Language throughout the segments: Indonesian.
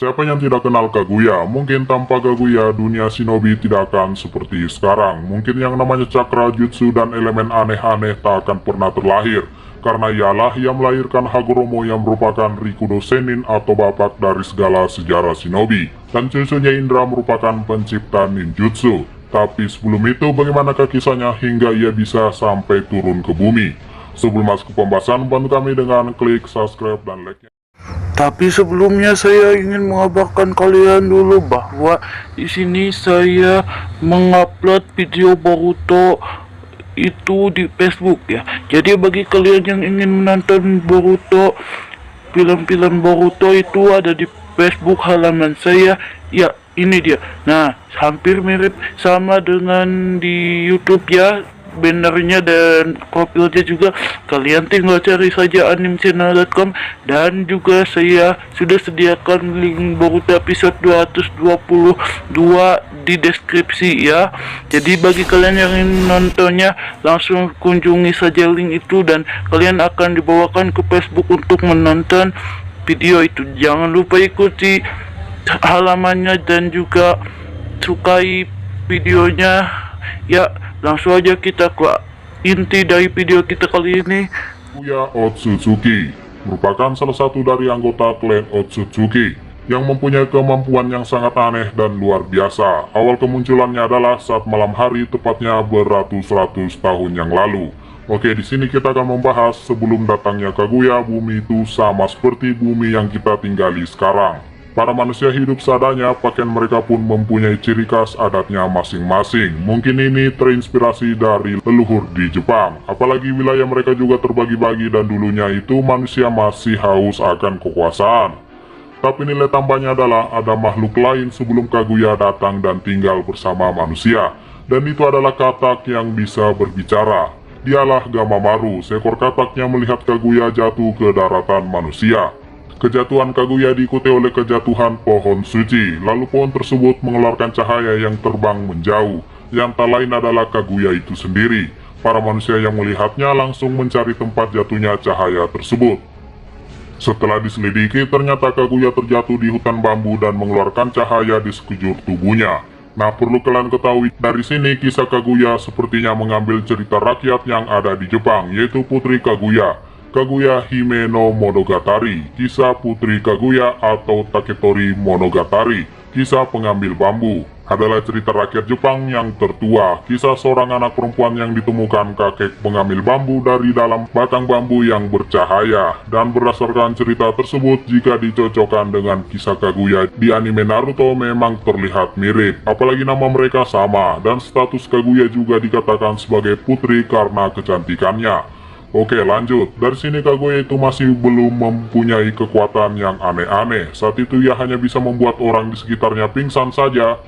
Siapa yang tidak kenal Kaguya? Mungkin tanpa Kaguya, dunia shinobi tidak akan seperti sekarang. Mungkin yang namanya cakra, jutsu, dan elemen aneh-aneh tak akan pernah terlahir. Karena ialah yang melahirkan Hagoromo yang merupakan Rikudo Sennin atau bapak dari segala sejarah shinobi. Dan cucunya Indra merupakan pencipta ninjutsu. Tapi sebelum itu, bagaimanakah kisahnya hingga ia bisa sampai turun ke bumi? Sebelum masuk ke pembahasan, bantu kami dengan klik subscribe dan like-nya. Tapi sebelumnya saya ingin mengabarkan kalian dulu bahwa di sini saya mengupload video Boruto itu di Facebook ya. Jadi bagi kalian yang ingin menonton Boruto, film-film Boruto itu ada di Facebook halaman saya. Ya, ini dia. Nah, hampir mirip sama dengan di YouTube ya. Bannernya dan profilnya juga kalian tinggal cari saja animechannel.com, dan juga saya sudah sediakan link Boruto episode 222 di deskripsi ya. Jadi bagi kalian yang ingin nontonnya, langsung kunjungi saja link itu dan kalian akan dibawakan ke Facebook untuk menonton video itu. Jangan lupa ikuti halamannya dan juga sukai videonya ya. Langsung aja kita ke inti dari video kita kali ini. Kaguya Otsutsuki merupakan salah satu dari anggota klan Otsutsuki yang mempunyai kemampuan yang sangat aneh dan luar biasa. Awal kemunculannya adalah saat malam hari, tepatnya beratus-ratus tahun yang lalu. Oke, di sini kita akan membahas sebelum datangnya Kaguya, bumi itu sama seperti bumi yang kita tinggali sekarang. Para manusia hidup seadanya, pakaian mereka pun mempunyai ciri khas adatnya masing-masing. Mungkin ini terinspirasi dari leluhur di Jepang. Apalagi wilayah mereka juga terbagi-bagi dan dulunya itu manusia masih haus akan kekuasaan. Tapi nilai tambahnya adalah ada makhluk lain sebelum Kaguya datang dan tinggal bersama manusia. Dan itu adalah katak yang bisa berbicara. Dialah Gamamaru, seekor katak yang melihat Kaguya jatuh ke daratan manusia. Kejatuhan Kaguya diikuti oleh kejatuhan pohon suci, lalu pohon tersebut mengeluarkan cahaya yang terbang menjauh, yang tak lain adalah Kaguya itu sendiri. Para manusia yang melihatnya langsung mencari tempat jatuhnya cahaya tersebut. Setelah diselidiki, ternyata Kaguya terjatuh di hutan bambu dan mengeluarkan cahaya di sekujur tubuhnya. Nah, perlu kalian ketahui, dari sini kisah Kaguya sepertinya mengambil cerita rakyat yang ada di Jepang, yaitu Putri Kaguya. Kaguya Hime no Monogatari, kisah Putri Kaguya atau Taketori Monogatari, kisah pengambil bambu, adalah cerita rakyat Jepang yang tertua, kisah seorang anak perempuan yang ditemukan kakek pengambil bambu dari dalam batang bambu yang bercahaya. Dan berdasarkan cerita tersebut, jika dicocokkan dengan kisah Kaguya di anime Naruto memang terlihat mirip, apalagi nama mereka sama, dan status Kaguya juga dikatakan sebagai putri karena kecantikannya. Oke, lanjut. Dari sini Kaguya itu masih belum mempunyai kekuatan yang aneh-aneh. Saat itu ia hanya bisa membuat orang di sekitarnya pingsan saja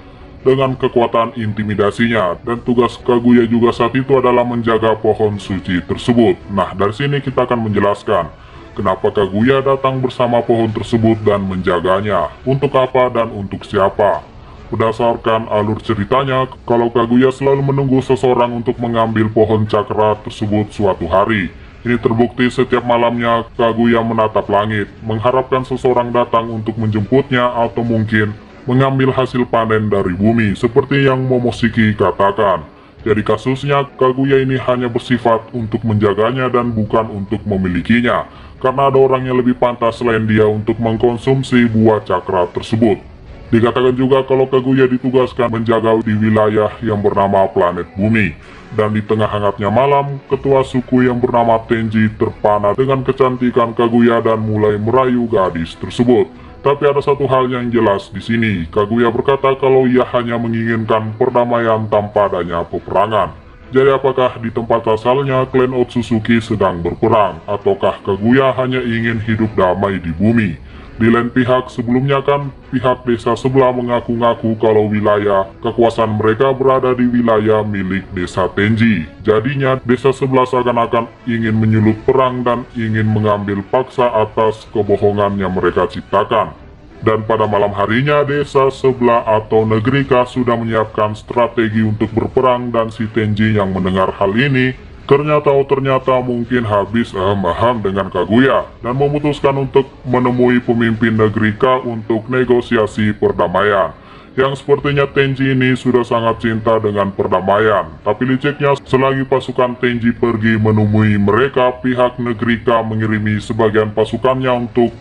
dengan kekuatan intimidasinya. Dan tugas Kaguya juga saat itu adalah menjaga pohon suci tersebut. Nah, dari sini kita akan menjelaskan kenapa Kaguya datang bersama pohon tersebut dan menjaganya. Untuk apa dan untuk siapa. Berdasarkan alur ceritanya, kalau Kaguya selalu menunggu seseorang untuk mengambil pohon cakra tersebut suatu hari. Ini terbukti setiap malamnya Kaguya menatap langit, mengharapkan seseorang datang untuk menjemputnya atau mungkin mengambil hasil panen dari bumi, seperti yang Momoshiki katakan. Jadi kasusnya, Kaguya ini hanya bersifat untuk menjaganya dan bukan untuk memilikinya, karena ada orang yang lebih pantas selain dia untuk mengkonsumsi buah cakra tersebut. Dikatakan juga kalau Kaguya ditugaskan menjaga di wilayah yang bernama planet bumi. Dan di tengah hangatnya malam, ketua suku yang bernama Tenji terpana dengan kecantikan Kaguya dan mulai merayu gadis tersebut. Tapi ada satu hal yang jelas di sini. Kaguya berkata kalau ia hanya menginginkan perdamaian tanpa adanya peperangan. Jadi apakah di tempat asalnya klan Otsutsuki sedang berperang? Ataukah Kaguya hanya ingin hidup damai di bumi? Di lain pihak, sebelumnya kan pihak desa sebelah mengaku-ngaku kalau wilayah kekuasaan mereka berada di wilayah milik desa Tenji. Jadinya desa sebelah seakan-akan ingin menyulut perang dan ingin mengambil paksa atas kebohongan yang mereka ciptakan. Dan pada malam harinya desa sebelah atau negeri Ka sudah menyiapkan strategi untuk berperang, dan si Tenji yang mendengar hal ini Ternyata mungkin habis aham-aham dengan Kaguya dan memutuskan untuk menemui pemimpin negeri K untuk negosiasi perdamaian. Yang sepertinya Tenji ini sudah sangat cinta dengan perdamaian. Tapi liciknya, selagi pasukan Tenji pergi menemui mereka, pihak negeri K mengirimi sebagian pasukannya untuk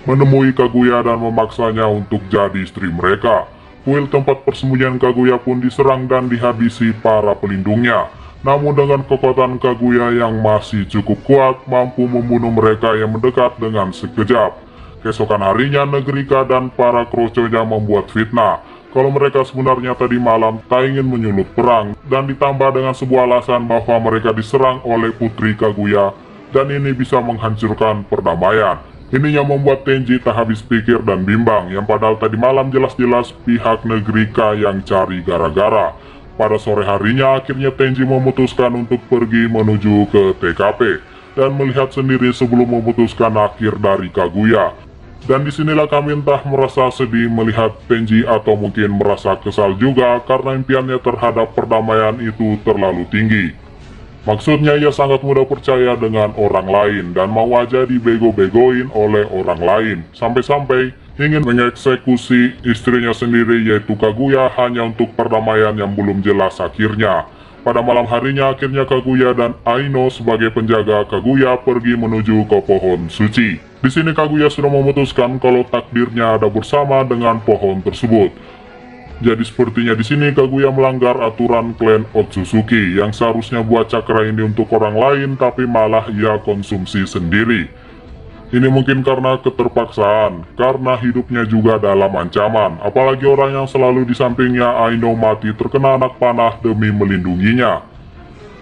menemui Kaguya dan memaksanya untuk jadi istri mereka. Kuil tempat persembunyian Kaguya pun diserang dan dihabisi para pelindungnya. Namun dengan kekuatan Kaguya yang masih cukup kuat, mampu membunuh mereka yang mendekat dengan sekejap. Keesokan harinya negeri K dan para kroconya membuat fitnah kalau mereka sebenarnya tadi malam tak ingin menyulut perang, dan ditambah dengan sebuah alasan bahwa mereka diserang oleh putri Kaguya dan ini bisa menghancurkan perdamaian. Ini yang membuat Tenji tak habis pikir dan bimbang, yang padahal tadi malam jelas-jelas pihak negeri K yang cari gara-gara. Pada sore harinya akhirnya Tenji memutuskan untuk pergi menuju ke TKP dan melihat sendiri sebelum memutuskan akhir dari Kaguya. Dan disinilah kami entah merasa sedih melihat Tenji atau mungkin merasa kesal juga karena impiannya terhadap perdamaian itu terlalu tinggi. Maksudnya ia sangat mudah percaya dengan orang lain dan mau aja dibego-begoin oleh orang lain. Sampai-sampai ingin mengeksekusi istrinya sendiri yaitu Kaguya hanya untuk perdamaian yang belum jelas akhirnya. Pada malam harinya akhirnya Kaguya dan Aino sebagai penjaga Kaguya pergi menuju ke pohon suci. Di sini Kaguya sudah memutuskan kalau takdirnya ada bersama dengan pohon tersebut. Jadi sepertinya di sini Kaguya melanggar aturan klan Otsutsuki yang seharusnya buat cakra ini untuk orang lain tapi malah ia konsumsi sendiri. Ini mungkin karena keterpaksaan, karena hidupnya juga dalam ancaman, apalagi orang yang selalu di sampingnya Aino mati terkena anak panah demi melindunginya.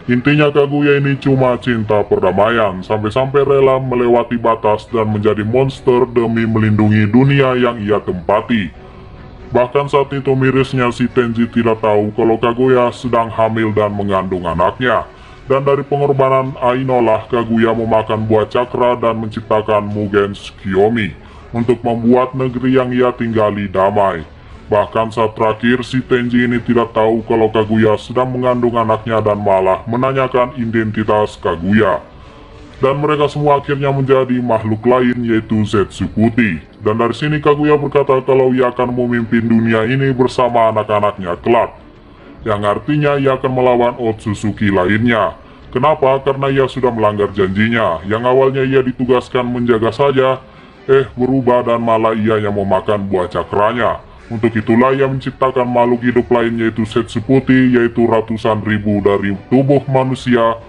Intinya Kaguya ini cuma cinta perdamaian, sampai-sampai rela melewati batas dan menjadi monster demi melindungi dunia yang ia tempati. Bahkan saat itu mirisnya si Tenji tidak tahu kalau Kaguya sedang hamil dan mengandung anaknya. Dan dari pengorbanan Aino lah Kaguya memakan buah cakra dan menciptakan Mugen Tsukiyomi untuk membuat negeri yang ia tinggali damai. Bahkan saat terakhir si Tenji ini tidak tahu kalau Kaguya sedang mengandung anaknya dan malah menanyakan identitas Kaguya. Dan mereka semua akhirnya menjadi makhluk lain yaitu Zetsu Putih. Dan dari sini Kaguya berkata kalau ia akan memimpin dunia ini bersama anak-anaknya kelak. Yang artinya ia akan melawan Otsutsuki lainnya. Kenapa? Karena ia sudah melanggar janjinya. Yang awalnya ia ditugaskan menjaga saja, berubah dan malah ia yang memakan buah cakranya. Untuk itulah ia menciptakan makhluk hidup lain yaitu Zetsu Putih, yaitu ratusan ribu dari tubuh manusia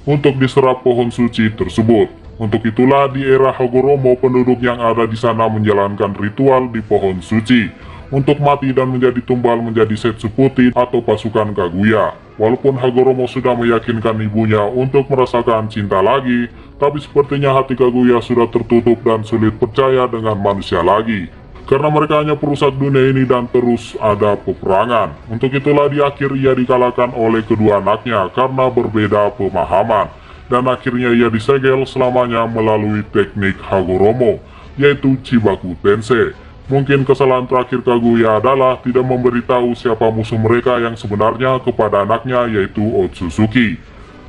untuk diserap pohon suci tersebut. Untuk itulah di era Hagoromo penduduk yang ada di sana menjalankan ritual di pohon suci untuk mati dan menjadi tumbal menjadi Zetsu Putih atau pasukan Kaguya. Walaupun Hagoromo sudah meyakinkan ibunya untuk merasakan cinta lagi, tapi sepertinya hati Kaguya sudah tertutup dan sulit percaya dengan manusia lagi. Karena mereka hanya perusak dunia ini dan terus ada peperangan. Untuk itulah di akhir ia dikalahkan oleh kedua anaknya karena berbeda pemahaman. Dan akhirnya ia disegel selamanya melalui teknik Hagoromo, yaitu Chibaku Tensei. Mungkin kesalahan terakhir Kaguya adalah tidak memberitahu siapa musuh mereka yang sebenarnya kepada anaknya yaitu Otsutsuki.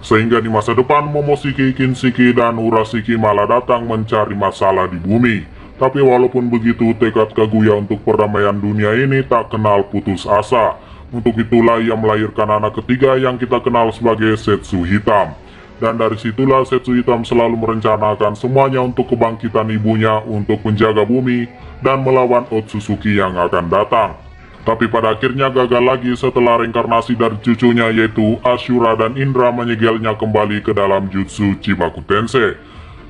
Sehingga di masa depan Momoshiki, Kinshiki, dan Urashiki malah datang mencari masalah di bumi. Tapi walaupun begitu tekad Kaguya untuk perdamaian dunia ini tak kenal putus asa. Untuk itulah ia melahirkan anak ketiga yang kita kenal sebagai Zetsu Hitam. Dan dari situlah Zetsu Hitam selalu merencanakan semuanya untuk kebangkitan ibunya untuk menjaga bumi dan melawan Otsutsuki yang akan datang. Tapi pada akhirnya gagal lagi setelah reinkarnasi dari cucunya yaitu Ashura dan Indra menyegelnya kembali ke dalam jutsu Chibaku Tensei.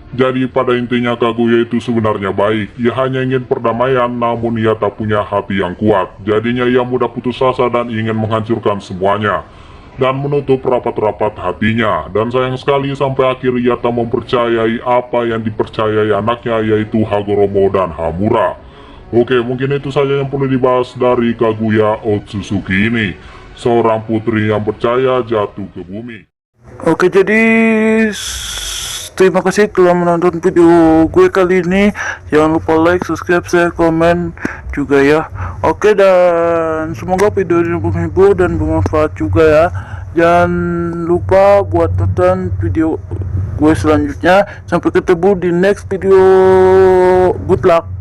Jadi pada intinya Kaguya itu sebenarnya baik, ia hanya ingin perdamaian namun ia tak punya hati yang kuat. Jadinya ia mudah putus asa dan ingin menghancurkan semuanya dan menutup rapat-rapat hatinya. Dan sayang sekali sampai akhir ia tak mempercayai apa yang dipercayai anaknya yaitu Hagoromo dan Hamura. Oke, mungkin itu saja yang perlu dibahas dari Kaguya Otsutsuki ini, seorang putri yang percaya jatuh ke bumi. Oke, jadi terima kasih telah menonton video gue kali ini. Jangan lupa like, subscribe, share, komen juga ya. Oke, dan semoga video ini menghibur dan bermanfaat juga ya. Jangan lupa buat tonton video gue selanjutnya. Sampai ketemu di next video. Good luck.